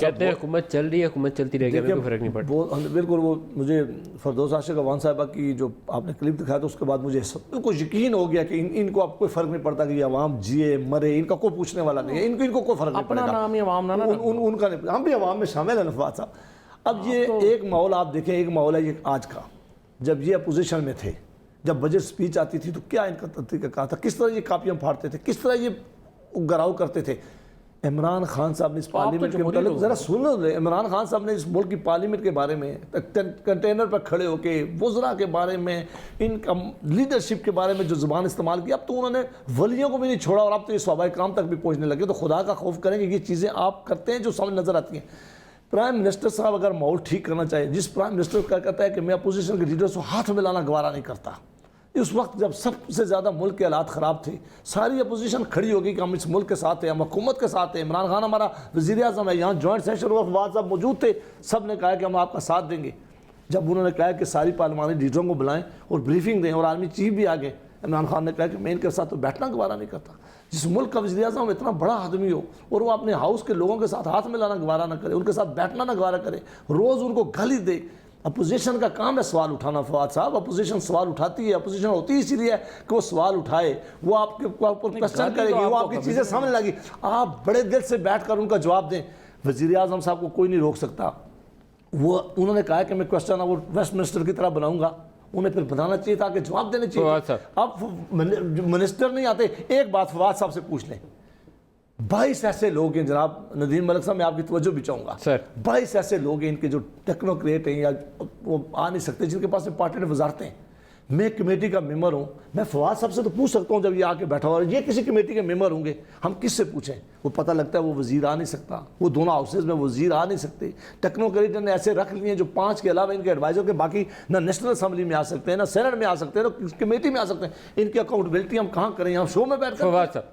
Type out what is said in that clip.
کہتے ہیں حکومت چل رہی ہے، حکومت چلتی رہے گی، کوئی فرق نہیں پڑتا. بالکل. وہ مجھے فردوس عاشق عوان صاحبہ کی جو آپ نے کلپ دکھایا تو اس کے بعد مجھے بالکل یقین ہو گیا کہ ان کو اب کوئی فرق نہیں پڑتا کہ یہ عوام جیے مرے، ان کا کوئی پوچھنے والا نہیں ہے، ان کو کوئی فرق نہیں پڑے گا. اپنا نام ہی عوام نہ ان کا نہیں، ہم بھی عوام میں شامل ہیں فواد صاحب. اب یہ ایک ماحول آپ دیکھیں، ایک ماحول ہے یہ آج کا. جب یہ اپوزیشن میں تھے، جب بجٹ سپیچ آتی تھی تو کیا ان کا طریقہ کہا تھا، کس طرح یہ کاپیاں پھاڑتے تھے، کس طرح یہ گراؤ کرتے تھے. عمران خان صاحب نے اس پارلیمنٹ کے متعلق ذرا سنو، عمران خان صاحب نے اس ملک کی پارلیمنٹ کے بارے میں کنٹینر پر کھڑے ہو کے وزراء کے بارے میں، ان کا لیڈرشپ کے بارے میں جو زبان استعمال کی، اب تو انہوں نے ولیوں کو بھی نہیں چھوڑا اور اب تو یہ صحابہ کرام تک بھی پہنچنے لگے. تو خدا کا خوف کریں کہ یہ چیزیں آپ کرتے ہیں جو سامنے نظر آتی ہیں. پرائم منسٹر صاحب اگر ماحول ٹھیک کرنا چاہے، جس پرائم منسٹر کا کہتا ہے کہ میں اپوزیشن کے لیڈرز کو ہاتھ ملانا گوارا نہیں کرتا، اس وقت جب سب سے زیادہ ملک کے حالات خراب تھے، ساری اپوزیشن کھڑی ہوگی کہ ہم اس ملک کے ساتھ ہیں، ہم حکومت کے ساتھ ہیں. عمران خان ہمارا وزیر اعظم ہے، یہاں جوائنٹ سیشن ہوا، فواد صاحب موجود تھے، سب نے کہا کہ ہم آپ کا ساتھ دیں گے. جب انہوں نے کہا کہ ساری پارلیمانی لیڈروں کو بلائیں اور بریفنگ دیں، اور آرمی چیف بھی آگے، عمران خان نے کہا کہ میں ان کے ساتھ تو بیٹھنا گوارا نہیں کرتا. جس ملک کا وزیر اعظم اتنا بڑا آدمی ہو اور وہ اپنے ہاؤس کے لوگوں کے ساتھ ہاتھ ملانا گوارا نہ کرے، ان کے ساتھ بیٹھنا نہ گوارا کرے، روز ان کو گالی دے. اپوزیشن کا کام ہے سوال اٹھانا فواد صاحب. اپوزیشن سوال اٹھاتی ہے، اپوزیشن ہوتی اسی لیے کہ وہ سوال اٹھائے، وہ آپ کے کوشچن کرے گی، وہ آپ کی چیزیں سامنے لگی، آپ بڑے دل سے بیٹھ کر ان کا جواب دیں. وزیر اعظم صاحب کو کوئی نہیں روک سکتا. وہ انہوں نے کہا کہ میں کوشچن وہ ویسٹ منسٹر کی طرح بناؤں گا، انہیں پھر بنانا چاہیے تھا کہ جواب دینے چاہیے. اب منسٹر نہیں آتے. ایک بات فواد صاحب سے پوچھ لیں، 22 ایسے لوگ ہیں جناب ندیم ملک صاحب، میں آپ کی توجہ بھی چاہوں گا. 22 ایسے لوگ ہیں ان کے جو ٹیکنوکریٹ ہیں یا وہ آ نہیں سکتے، جن کے پاس امپارٹنٹ وزارتیں. میں کمیٹی کا ممبر ہوں، میں فواد صاحب سے تو پوچھ سکتا ہوں جب یہ آ کے بیٹھا ہوا ہے. یہ کسی کمیٹی کے ممبر ہوں گے، ہم کس سے پوچھیں؟ وہ پتہ لگتا ہے وہ وزیر آ نہیں سکتا، وہ دونوں ہاؤسز میں وزیر آ نہیں سکتے. ٹیکنوکریٹ نے ایسے رکھ لیے ہیں جو 5 کے علاوہ ان کے ایڈوائزر کے باقی نہ نیشنل اسمبلی میں آ سکتے ہیں، نہ سینٹ میں آ سکتے ہیں، نہ کمیٹی میں آ سکتے ہیں. ان کی اکاؤنٹیبلٹی ہم کہاں کریں؟ ہم شو میں بیٹھ کر